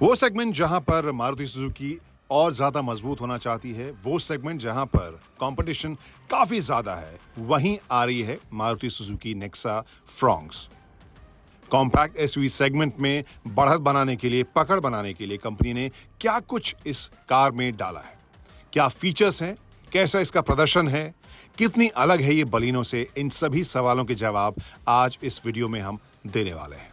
वो सेगमेंट जहां पर मारुति सुजुकी और ज्यादा मजबूत होना चाहती है, वो सेगमेंट जहां पर कंपटीशन काफी ज्यादा है, वहीं आ रही है Maruti Suzuki Nexa Fronx. Compact SUV segment में बढ़त बनाने के लिए, पकड़ बनाने के लिए कंपनी ने क्या कुछ इस कार में डाला है, क्या फीचर्स हैं, कैसा इसका प्रदर्शन है, कितनी अलग है ये बलिनो से, इन सभी सवालों के जवाब आज इस वीडियो में हम देने वाले हैं।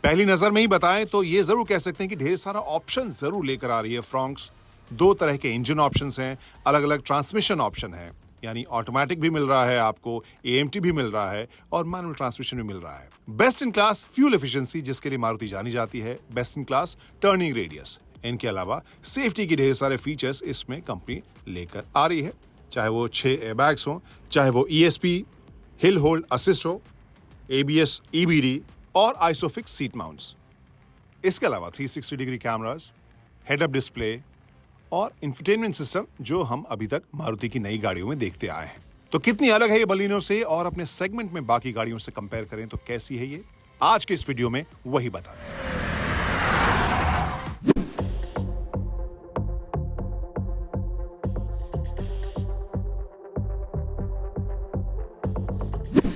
पहली नजर में ही बताएं तो ये जरूर कह सकते हैं कि ढेर सारा ऑप्शन जरूर लेकर आ रही है फ्रॉन्क्स। दो तरह के इंजन ऑप्शंस हैं, अलग अलग ट्रांसमिशन ऑप्शन है, यानी ऑटोमेटिक भी मिल रहा है आपको, एएमटी भी मिल रहा है और मैनुअल ट्रांसमिशन भी मिल रहा है। Best in class fuel efficiency जिसके लिए मारुति जानी जाती है, best in class turning radius, इनके अलावा सेफ्टी के ढेर सारे फीचर्स इसमें कंपनी लेकर आ रही है, चाहे वो 6 एयरबैग्स हो, चाहे वो ESP, हिल होल्ड असिस्ट हो, ABS, EBD और आइसोफिक्स सीट माउंट्स। इसके अलावा 360 degree cameras, head up display और इंफोटेनमेंट सिस्टम जो हम अभी तक मारुति की नई गाड़ियों में देखते आए हैं। तो कितनी अलग है ये बलिनो से और अपने सेगमेंट में बाकी गाड़ियों से कंपेयर करें तो कैसी है ये, आज के इस वीडियो में वही बता दें।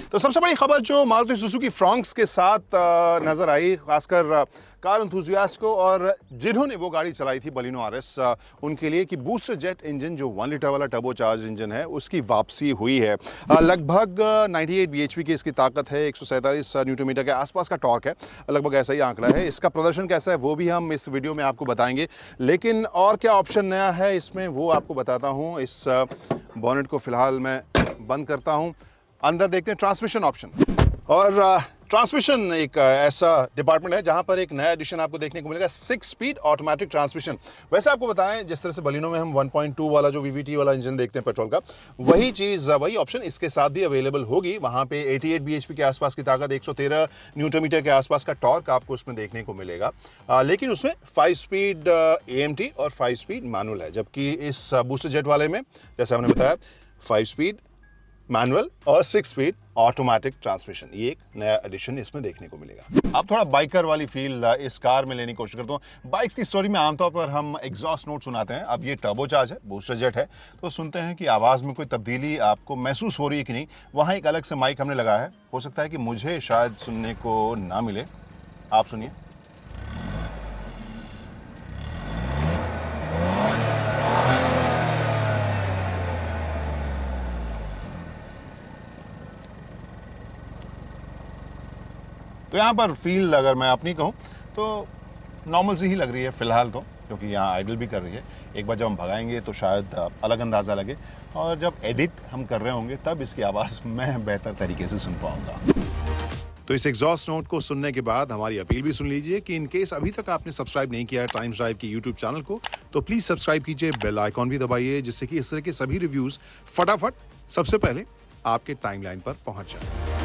तो सबसे बड़ी खबर जो मारुति सुजुकी फ्रॉन्क्स के साथ नजर आई, खासकर कार एंथुसियास्ट को और जिन्होंने वो गाड़ी चलाई थी बलिनो RS, उनके लिए कि बूस्टर जेट इंजन जो 1 लीटर वाला टर्बो चार्ज इंजन है उसकी वापसी हुई है। लगभग 98 bhp की इसकी ताकत है, 147 न्यूटन मीटर के आसपास का टॉर्क है, लगभग ऐसा ही आंकड़ा है। इसका प्रदर्शन कैसा है वो भी हम इस वीडियो में आपको बताएंगे, लेकिन और क्या ऑप्शन नया है इसमें वो आपको बताता हूँ। इस बॉनेट को फिलहाल मैं बंद करता हूँ, अंदर देखते हैं ट्रांसमिशन ऑप्शन। और ट्रांसमिशन एक ऐसा डिपार्टमेंट है जहां पर एक नया एडिशन आपको देखने को मिलेगा, 6 स्पीड ऑटोमेटिक ट्रांसमिशन। वैसे आपको बताएं, जिस तरह से बलिनो में हम 1.2 वाला जो VVT वाला इंजन देखते हैं पेट्रोल का, वही चीज़, वही ऑप्शन इसके साथ भी अवेलेबल होगी। वहां पे 88 bhp के आसपास की ताकत, 113 न्यूटन मीटर के आसपास का टॉर्क आपको उसमें देखने को मिलेगा, लेकिन उसमें 5 स्पीड AMT और 5 स्पीड मैनुअल है, जबकि इस बूस्टर जेट वाले में जैसे हमने बताया 5 स्पीड मैनुअल और 6 स्पीड ऑटोमेटिक ट्रांसमिशन। ये एक नया एडिशन इसमें देखने को मिलेगा। अब थोड़ा बाइकर वाली फील इस कार में लेने की कोशिश करता हूँ। बाइक्स की स्टोरी में आमतौर पर हम एग्जॉस्ट नोट सुनाते हैं, अब ये टर्बो चार्ज है, बूस्टर जेट है, तो सुनते हैं कि आवाज़ में कोई तब्दीली आपको महसूस हो रही है कि नहीं। वहाँ एक अलग से माइक हमने लगाया है, हो सकता है कि मुझे शायद सुनने को ना मिले, आप सुनिए। तो यहाँ पर फील अगर मैं अपनी कहूँ तो नॉर्मल सी ही लग रही है फिलहाल तो, क्योंकि यहाँ आइडल भी कर रही है। एक बार जब हम भगाएंगे तो शायद अलग अंदाज़ा लगे, और जब एडिट हम कर रहे होंगे तब इसकी आवाज़ मैं बेहतर तरीके से सुन पाऊँगा। तो इस एग्जॉस्ट नोट को सुनने के बाद हमारी अपील भी सुन लीजिए कि इन केस अभी तक आपने सब्सक्राइब नहीं किया है टाइम्स ड्राइव की यूट्यूब चैनल को, तो प्लीज़ सब्सक्राइब कीजिए, बेल आइकॉन भी दबाइए, जिससे कि इस तरह के सभी रिव्यूज़ फटाफट सबसे पहले आपके टाइमलाइन पर पहुँच जाए।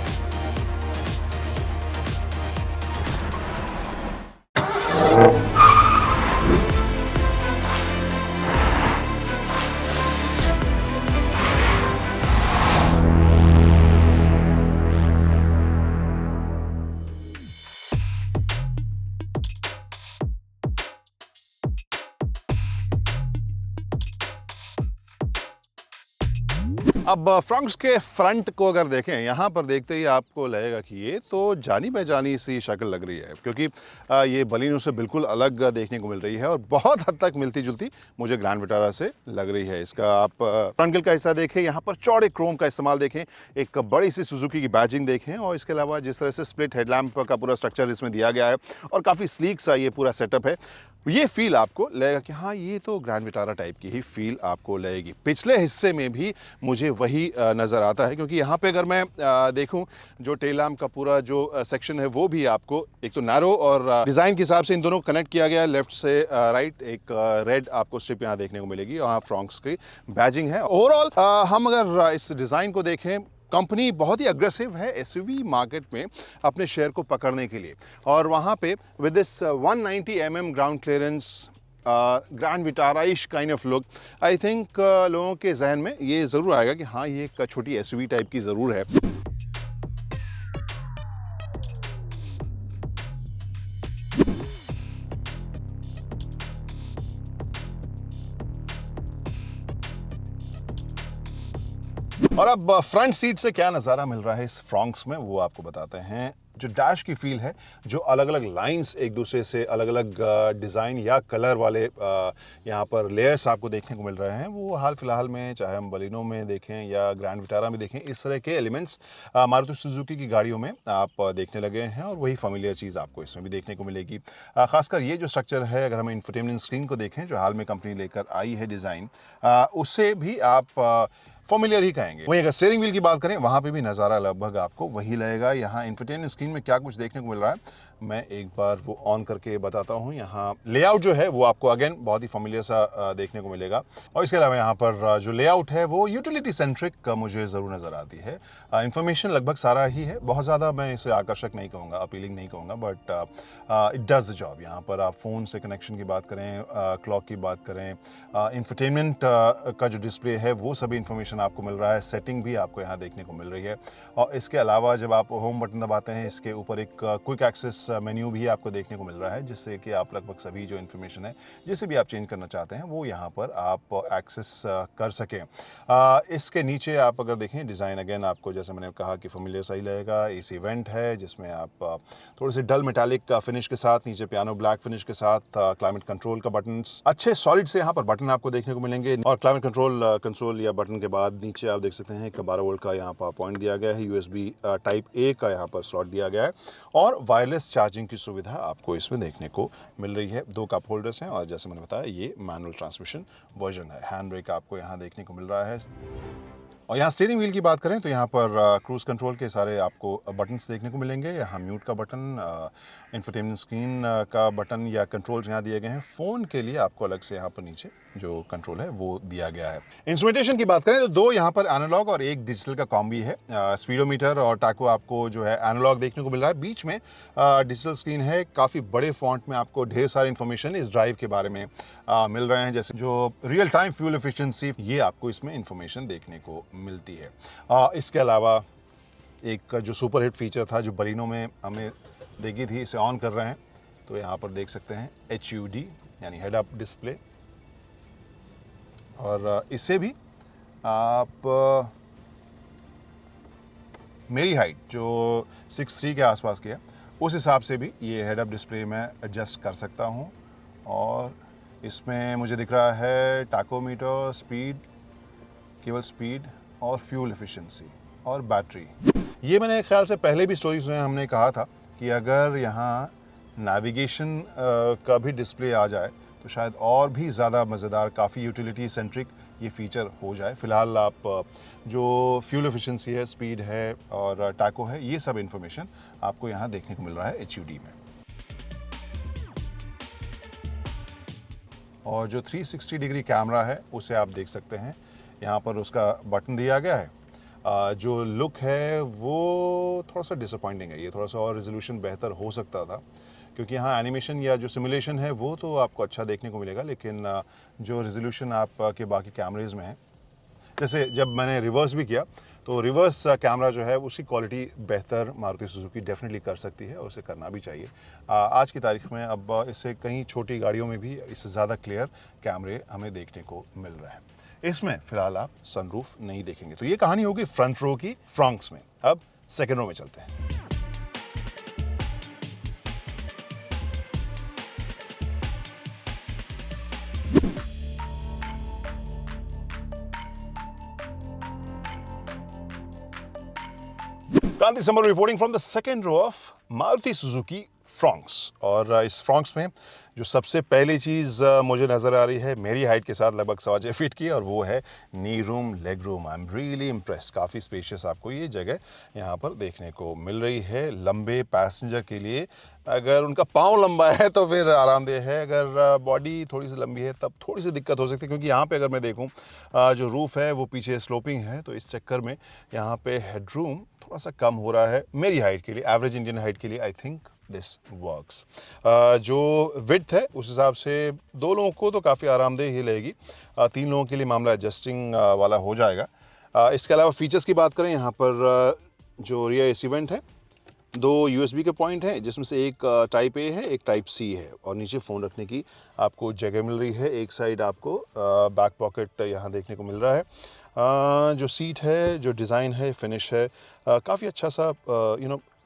अब फ्रॉन्क्स के फ्रंट को अगर देखें, यहाँ पर देखते ही आपको लगेगा कि ये तो जानी पहचानी सी शक्ल लग रही है, क्योंकि ये बलिनो से बिल्कुल अलग देखने को मिल रही है और बहुत हद तक मिलती जुलती मुझे ग्रैंड विटारा से लग रही है। इसका आप फ्रंट ग्रिल का हिस्सा देखें, यहाँ पर चौड़े क्रोम का इस्तेमाल देखें, एक बड़ी सी सुजुकी की बैजिंग देखें, और इसके अलावा जिस तरह से स्प्लिट हेडलैम्प का पूरा स्ट्रक्चर इसमें दिया गया है और काफ़ी स्लीक सा ये पूरा सेटअप है, ये फील आपको लगेगा कि हाँ ये तो ग्रैंड विटारा टाइप की ही फील आपको लगेगी। पिछले हिस्से में भी मुझे वही नज़र आता है, क्योंकि यहाँ पे अगर मैं देखूँ जो टेल लैम्प का पूरा जो सेक्शन है वो भी आपको एक तो नैरो और डिज़ाइन के हिसाब से इन दोनों कनेक्ट किया गया है, लेफ्ट से राइट एक रेड आपको स्ट्रिप यहाँ देखने को मिलेगी, और फ्रॉन्क्स की बैजिंग है। ओवरऑल हम अगर इस डिज़ाइन को देखें, कंपनी बहुत ही अग्रेसिव है एसयूवी मार्केट में अपने शेयर को पकड़ने के लिए, और वहाँ पे with this 190 mm ground clearance Grand Vitara-ish kind of look, I think लोगों के जहन में ये ज़रूर आएगा कि हाँ ये एक छोटी एसयूवी टाइप की ज़रूर है। और अब फ्रंट सीट से क्या नज़ारा मिल रहा है इस फ्रॉन्क्स में वो आपको बताते हैं। जो डैश की फील है, जो अलग अलग लाइंस एक दूसरे से अलग अलग डिज़ाइन या कलर वाले यहाँ पर लेयर्स आपको देखने को मिल रहे हैं, वो हाल फिलहाल में चाहे हम बलिनो में देखें या ग्रैंड विटारा में देखें, इस तरह के एलिमेंट्स मारुति सुजुकी की गाड़ियों में आप देखने लगे हैं और वही फेमिलियर चीज़ आपको इसमें भी देखने को मिलेगी। खासकर ये जो स्ट्रक्चर है, अगर हम इंफोटेनमेंट स्क्रीन को देखें जो हाल में कंपनी लेकर आई है डिज़ाइन, उससे भी आप फॉर्मुलर ही कहेंगे। वहीं अगर स्टीयरिंग व्हील की बात करें, वहां पे भी नज़ारा लगभग आपको वही लगेगा। यहाँ इंफोटेनमेंट स्क्रीन में क्या कुछ देखने को मिल रहा है, मैं एक बार वो ऑन करके बताता हूँ। यहाँ लेआउट जो है वो आपको अगेन बहुत ही फैमिलियर सा देखने को मिलेगा। और इसके अलावा यहाँ पर जो लेआउट है वो यूटिलिटी सेंट्रिक मुझे ज़रूर नज़र आती है। इन्फॉर्मेशन लगभग सारा ही है, बहुत ज़्यादा मैं इसे आकर्षक नहीं कहूँगा, अपीलिंग नहीं कहूँगा, but it does the job. यहाँ पर आप फ़ोन से कनेक्शन की बात करें, क्लॉक की बात करें, इंफोटेनमेंट का जो डिस्प्ले है वो सभी इन्फॉर्मेशन आपको मिल रहा है। सेटिंग भी आपको यहाँ देखने को मिल रही है। और इसके अलावा जब आप होम बटन दबाते हैं, इसके ऊपर एक क्विक एक्सेस मेन्यू भी आपको देखने को मिल रहा है, जिससे कि आप लगभग सभी जो इन्फॉर्मेशन है जिसे भी आप चेंज करना चाहते हैं वो यहाँ पर आप एक्सेस कर सकें। इसके नीचे आप अगर देखें डिज़ाइन, अगेन आपको जैसे मैंने कहा कि फेमिलियर सही लगेगा। एसी वेंट है जिसमें आप थोड़े से डल मेटालिक फिनिश के साथ, नीचे पियानो ब्लैक फिनिश के साथ क्लाइमेट कंट्रोल का बटन, अच्छे सॉलिड से यहाँ पर बटन आपको देखने को मिलेंगे। और क्लाइमेट कंट्रोल कंसोल या बटन के बाद नीचे आप देख सकते हैं कि 12 वोल्ट का यहाँ पर पॉइंट दिया गया है, यूएसबी टाइप ए का यहाँ पर स्लॉट दिया गया है और वायरलेस चार्जिंग की सुविधा आपको इसमें देखने को मिल रही है। 2 कप होल्डर्स हैं और जैसे मैंने बताया ये मैनुअल ट्रांसमिशन वर्जन है। हैंड ब्रेक आपको यहाँ देखने को मिल रहा है। और यहाँ स्टीयरिंग व्हील की बात करें तो यहाँ पर क्रूज़ कंट्रोल के सारे आपको बटन्स देखने को मिलेंगे। यहाँ म्यूट का बटन, इंफोटेनमेंट स्क्रीन का बटन या कंट्रोल्स यहाँ दिए गए हैं। फ़ोन के लिए आपको अलग से यहाँ पर नीचे जो कंट्रोल है वो दिया गया है। इंस्ट्रूमेंटेशन की बात करें तो 2 यहाँ पर एनालॉग और 1 डिजिटल का कॉम्बी है। स्पीडोमीटर और टाको आपको जो है एनालॉग देखने को मिल रहा है, बीच में डिजिटल स्क्रीन है। काफ़ी बड़े फॉन्ट में आपको ढेर सारी इन्फॉर्मेशन इस ड्राइव के बारे में मिल रहे हैं, जैसे जो रियल टाइम फ्यूल एफिशिएंसी, ये आपको इसमें इन्फॉर्मेशन देखने को मिलती है। इसके अलावा एक जो सुपर हिट फीचर था जो बलिनो में हमें देखी थी, इसे ऑन कर रहे हैं तो यहाँ पर देख सकते हैं HUD यानी हेड अप डिस्प्ले। और इससे भी आप मेरी हाइट जो 6'3" के आसपास की है उस हिसाब से भी ये हेड अप डिस्प्ले मैं एडजस्ट कर सकता हूँ। और इसमें मुझे दिख रहा है टाकोमीटर, स्पीड, केवल स्पीड और फ्यूल एफिशिएंसी और बैटरी। ये मैंने ख्याल से पहले भी स्टोरीज में हमने कहा था कि अगर यहाँ नेविगेशन का भी डिस्प्ले आ जाए तो शायद और भी ज़्यादा मज़ेदार, काफ़ी यूटिलिटी सेंट्रिक ये फीचर हो जाए। फ़िलहाल आप जो फ्यूल एफिशिएंसी है, स्पीड है और टाको है, ये सब इन्फॉर्मेशन आपको यहाँ देखने को मिल रहा है HUD में। और जो 360 डिग्री कैमरा है उसे आप देख सकते हैं, यहाँ पर उसका बटन दिया गया है। जो लुक है वो थोड़ा सा डिसअपॉइंटिंग है, ये थोड़ा सा और रेजोल्यूशन बेहतर हो सकता था, क्योंकि यहाँ एनिमेशन या जो सिमुलेशन है वो तो आपको अच्छा देखने को मिलेगा, लेकिन जो रेजोल्यूशन आपके बाकी कैमरेज में है, जैसे जब मैंने रिवर्स भी किया तो रिवर्स कैमरा जो है उसकी क्वालिटी बेहतर मारुति सुजुकी डेफिनेटली कर सकती है और उसे करना भी चाहिए। आज की तारीख में अब इससे कहीं छोटी गाड़ियों में भी इससे ज़्यादा क्लियर कैमरे हमें देखने को मिल रहे हैं। इसमें फिलहाल आप सनरूफ नहीं देखेंगे। तो ये कहानी होगी फ्रंट रो की फ्रॉन्क्स में। अब सेकेंड रो में चलते हैं। Kranti Samar reporting from the second row of Maruti Suzuki Fronx. और इस फ्रॉन्क्स में जो सबसे पहली चीज़ मुझे नज़र आ रही है, मेरी हाइट के साथ लगभग 6.25 फीट की, और वो है नी room, leg room. I am really impressed. काफ़ी स्पेशियस आपको ये जगह यहाँ पर देखने को मिल रही है। लंबे पैसेंजर के लिए अगर उनका पाँव लंबा है तो फिर आरामदेह है, अगर बॉडी थोड़ी सी लंबी है तब थोड़ी सी दिक्कत हो सकती है, क्योंकि यहाँ पे अगर मैं देखूँ जो रूफ़ है वो पीछे स्लोपिंग है, तो इस चक्कर में यहाँ पे हेडरूम थोड़ा सा कम हो रहा है मेरी हाइट के लिए, एवरेज इंडियन हाइट के लिए। I think this works. जो विड्थ है उस हिसाब से 2 लोगों को तो काफ़ी आरामदेह ही लगेगी। 3 लोगों के लिए मामला एडजस्टिंग वाला हो जाएगा। इसके अलावा फीचर्स की बात करें, यहाँ पर जो रियर एसी वेंट है दो USB के पॉइंट हैं, जिसमें से एक टाइप ए है, एक टाइप सी है, और नीचे फ़ोन रखने की आपको जगह मिल रही है। एक साइड आपको बैक पॉकेट यहाँ देखने को मिल रहा है। जो सीट है, जो डिज़ाइन है, फिनिश है, काफ़ी अच्छा सा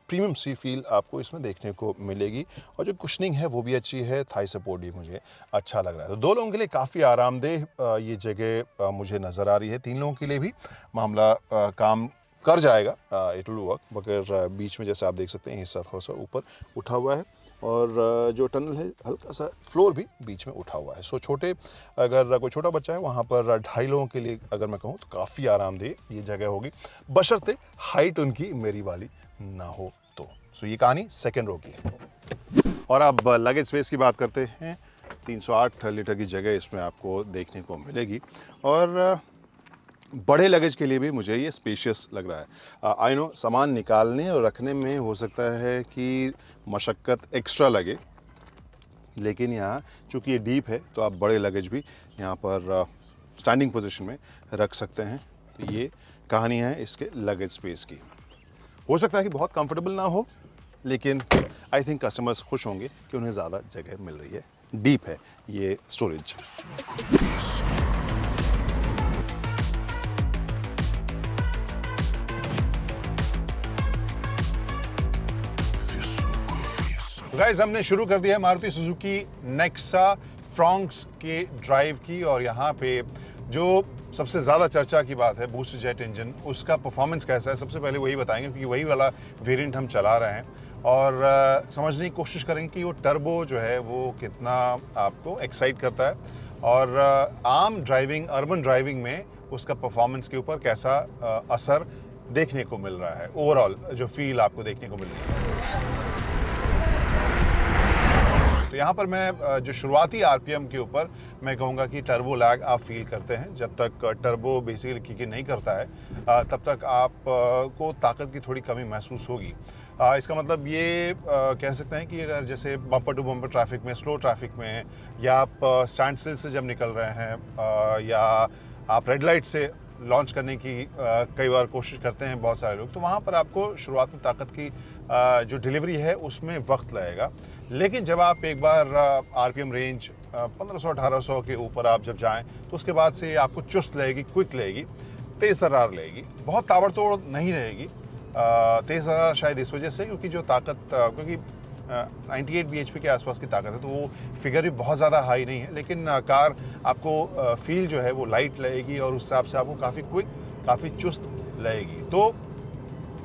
प्रीमियम सी फील आपको इसमें देखने को मिलेगी, और जो कुशनिंग है वो भी अच्छी है। थाई सपोर्ट भी मुझे अच्छा लग रहा है। तो दो लोगों के लिए काफ़ी आरामदेह ये जगह मुझे नज़र आ रही है। तीन लोगों के लिए भी मामला काम कर जाएगा, इट विल वर्क। मगर बीच में जैसे आप देख सकते हैं हिस्सा थोड़ा सा ऊपर उठा हुआ है, और जो टनल है हल्का सा फ्लोर भी बीच में उठा हुआ है। सो छोटे, अगर कोई छोटा बच्चा है वहाँ पर 2.5 लोगों के लिए अगर मैं कहूँ तो काफ़ी आरामदेह ये जगह होगी, बशर्ते हाइट उनकी मेरी वाली ना हो तो। सो ये कहानी सेकेंड रो की है। और अब लगेज स्पेस की बात करते हैं। 308 लीटर की जगह इसमें आपको देखने को मिलेगी, और बड़े लगेज के लिए भी मुझे ये स्पेशियस लग रहा है। आई नो सामान निकालने और रखने में हो सकता है कि मशक्क़त एक्स्ट्रा लगे, लेकिन यहाँ चूँकि ये डीप है तो आप बड़े लगेज भी यहाँ पर स्टैंडिंग पोजीशन में रख सकते हैं। तो ये कहानी है इसके लगेज स्पेस की। हो सकता है कि बहुत कंफर्टेबल ना हो, लेकिन आई थिंक कस्टमर्स खुश होंगे कि उन्हें ज़्यादा जगह मिल रही है। डीप है ये स्टोरेज। गाइस, हमने शुरू कर दिया है मारुति सुजुकी नेक्सा फ्रॉन्क्स के ड्राइव की, और यहाँ पे जो सबसे ज़्यादा चर्चा की बात है बूस्ट जेट इंजन, उसका परफॉर्मेंस कैसा है सबसे पहले वही बताएंगे, क्योंकि वही वाला वेरिएंट हम चला रहे हैं, और समझने की कोशिश करेंगे कि वो टर्बो जो है वो कितना आपको एक्साइट करता है, और आम ड्राइविंग, अर्बन ड्राइविंग में उसका परफॉर्मेंस के ऊपर कैसा असर देखने को मिल रहा है, ओवरऑल जो फील आपको देखने को मिल रही है। तो यहाँ पर मैं जो शुरुआती आरपीएम के ऊपर मैं कहूँगा कि टर्बो लैग आप फील करते हैं। जब तक टर्बो बेसिकली किक इन नहीं करता है तब तक आप को ताकत की थोड़ी कमी महसूस होगी। इसका मतलब ये कह सकते हैं कि अगर जैसे बम्पर टू बम्पर ट्रैफिक में, स्लो ट्रैफिक में, या आप स्टैंड स्टिल से जब निकल रहे हैं, या आप रेड लाइट से लॉन्च करने की कई बार कोशिश करते हैं बहुत सारे लोग, तो वहाँ पर आपको शुरुआत में ताकत की जो डिलीवरी है उसमें वक्त लगेगा। लेकिन जब आप एक बार आरपीएम रेंज 1500-1800 के ऊपर आप जब जाएं, तो उसके बाद से आपको चुस्त लगेगी, क्विक लगेगी, तेज़ तर्रार लगेगी, बहुत ताबड़तोड़ नहीं रहेगी। तेज़ तर्रार शायद इस वजह से क्योंकि जो ताकत, क्योंकि 98 bhp के आसपास की ताकत है, तो वो फिगर भी बहुत ज़्यादा हाई नहीं है, लेकिन कार आपको फील जो है वो लाइट लगेगी, और उस हिसाब से आपको काफ़ी क्विक, काफ़ी चुस्त लगेगी। तो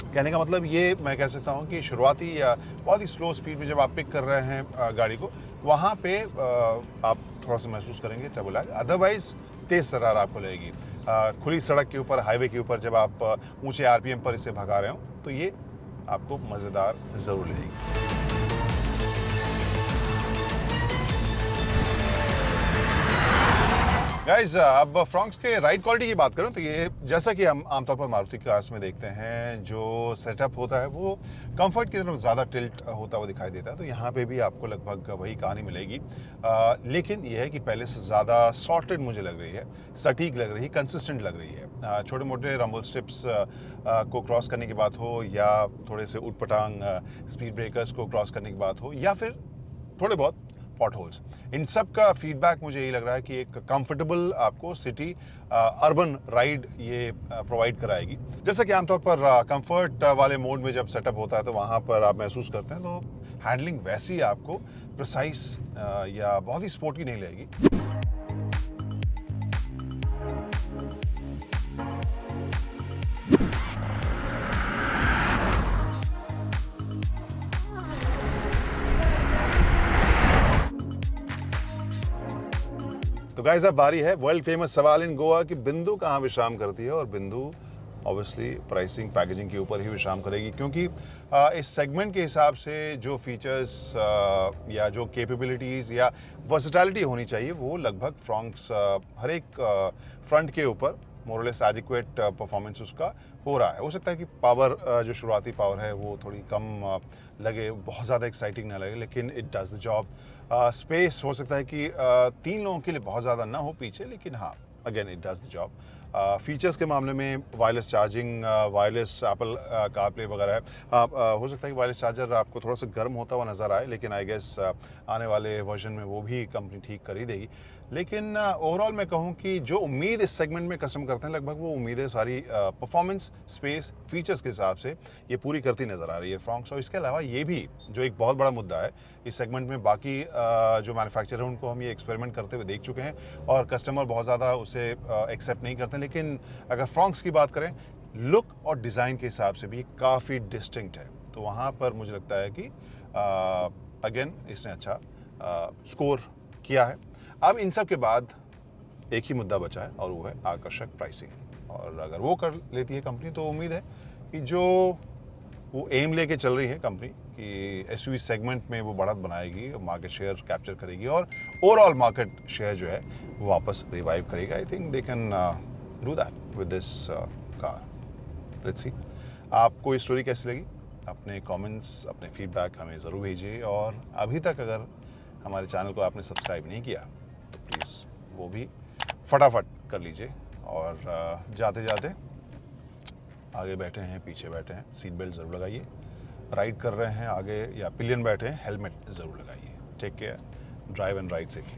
कहने का मतलब ये मैं कह सकता हूँ कि शुरुआती या बहुत ही स्लो स्पीड में जब आप पिक कर रहे हैं गाड़ी को, वहाँ पे आप थोड़ा सा महसूस करेंगे टर्बो लैग। अदरवाइज़ तेज़ तर्रार आपको लगेगी। खुली सड़क के ऊपर, हाईवे के ऊपर जब आप ऊंचे आरपीएम पर इसे भगा रहे हो, तो ये आपको मज़ेदार ज़रूर लगेगी। गाइज, अब फ्रॉन्क्स के राइड क्वालिटी की बात करूं तो ये जैसा कि हम आमतौर पर मारुति कार्स में देखते हैं, जो सेटअप होता है वो कंफर्ट की तरफ ज़्यादा टिल्ट होता हुआ दिखाई देता है। तो यहाँ पे भी आपको लगभग वही कहानी मिलेगी, लेकिन यह है कि पहले से ज़्यादा सॉर्टेड मुझे लग रही है, सटीक लग रही है, कंसिस्टेंट लग रही है। छोटे मोटे रंबल स्ट्रिप्स को क्रॉस करने की बात हो, या थोड़े से उटपटांग स्पीड ब्रेकर्स को क्रॉस करने की बात हो, या फिर थोड़े बहुत पॉट होल्स, इन सब का फीडबैक मुझे यही लग रहा है कि एक कंफर्टेबल आपको सिटी अर्बन राइड ये प्रोवाइड कराएगी। जैसा कि आमतौर पर कंफर्ट वाले मोड में जब सेटअप होता है तो वहाँ पर आप महसूस करते हैं, तो हैंडलिंग वैसी आपको प्रिसाइज या बहुत ही स्पोर्टी नहीं लगेगी। तो गाइस, अब बारी है वर्ल्ड फेमस सवाल इन गोवा कि बिंदु कहाँ विश्राम करती है, और बिंदु ऑब्वियसली प्राइसिंग, पैकेजिंग के ऊपर ही विश्राम करेगी, क्योंकि इस सेगमेंट के हिसाब से जो फीचर्स या जो कैपेबिलिटीज़ या वर्सेटैलिटी होनी चाहिए वो लगभग फ्रॉन्क्स हर एक फ्रंट के ऊपर मोरलेस एडिक्वेट परफॉर्मेंस उसका हो रहा है। हो सकता है कि पावर, जो शुरुआती पावर है वो थोड़ी कम लगे, बहुत ज़्यादा एक्साइटिंग ना लगे, लेकिन it does the job. Space हो सकता है कि 3 लोगों के लिए बहुत ज़्यादा ना हो पीछे, लेकिन हाँ, again it does the job. Features के मामले में wireless charging, wireless Apple CarPlay वगैरह है। हो सकता है कि वायरलेस चार्जर आपको थोड़ा सा गर्म होता हुआ नज़र आए, लेकिन आई गेस आने वाले वर्जन में वो भी कंपनी ठीक कर ही देगी। लेकिन ओवरऑल मैं कहूँ कि जो उम्मीद इस सेगमेंट में कस्टमर करते हैं, लगभग वो उम्मीदें सारी परफॉर्मेंस, स्पेस, फीचर्स के हिसाब से ये पूरी करती नज़र आ रही है फ्रॉन्क्स। और इसके अलावा ये भी जो एक बहुत बड़ा मुद्दा है इस सेगमेंट में, बाकी जो मैन्युफैक्चरर हैं उनको हम ये एक्सपेरिमेंट करते हुए देख चुके हैं और कस्टमर बहुत ज़्यादा उसे एक्सेप्ट नहीं करते। लेकिन अगर फ्रॉन्क्स की बात करें, लुक और डिज़ाइन के हिसाब से भी काफ़ी डिस्टिंक्ट है। तो वहाँ पर मुझे लगता है कि अगेन इसने अच्छा स्कोर किया है। अब इन सब के बाद एक ही मुद्दा बचा है और वो है आकर्षक प्राइसिंग। और अगर वो कर लेती है कंपनी तो उम्मीद है कि जो वो एम लेके चल रही है कंपनी कि एसयूवी सेगमेंट में वो बढ़त बनाएगी, मार्केट शेयर कैप्चर करेगी और ओवरऑल मार्केट शेयर जो है वो वापस रिवाइव करेगा। I think they can do that with this car. Let's see आपको ये स्टोरी कैसी लगी, अपने कमेंट्स, अपने फीडबैक हमें ज़रूर भेजिए। और अभी तक अगर हमारे चैनल को आपने सब्सक्राइब नहीं किया तो प्लीज़ वो भी फटाफट कर लीजिए। और जाते जाते आगे बैठे हैं, पीछे बैठे हैं, सीट बेल्ट ज़रूर लगाइए। राइड कर रहे हैं आगे या पिलियन बैठे हैं, हेलमेट ज़रूर लगाइए। Take care, drive and ride safely.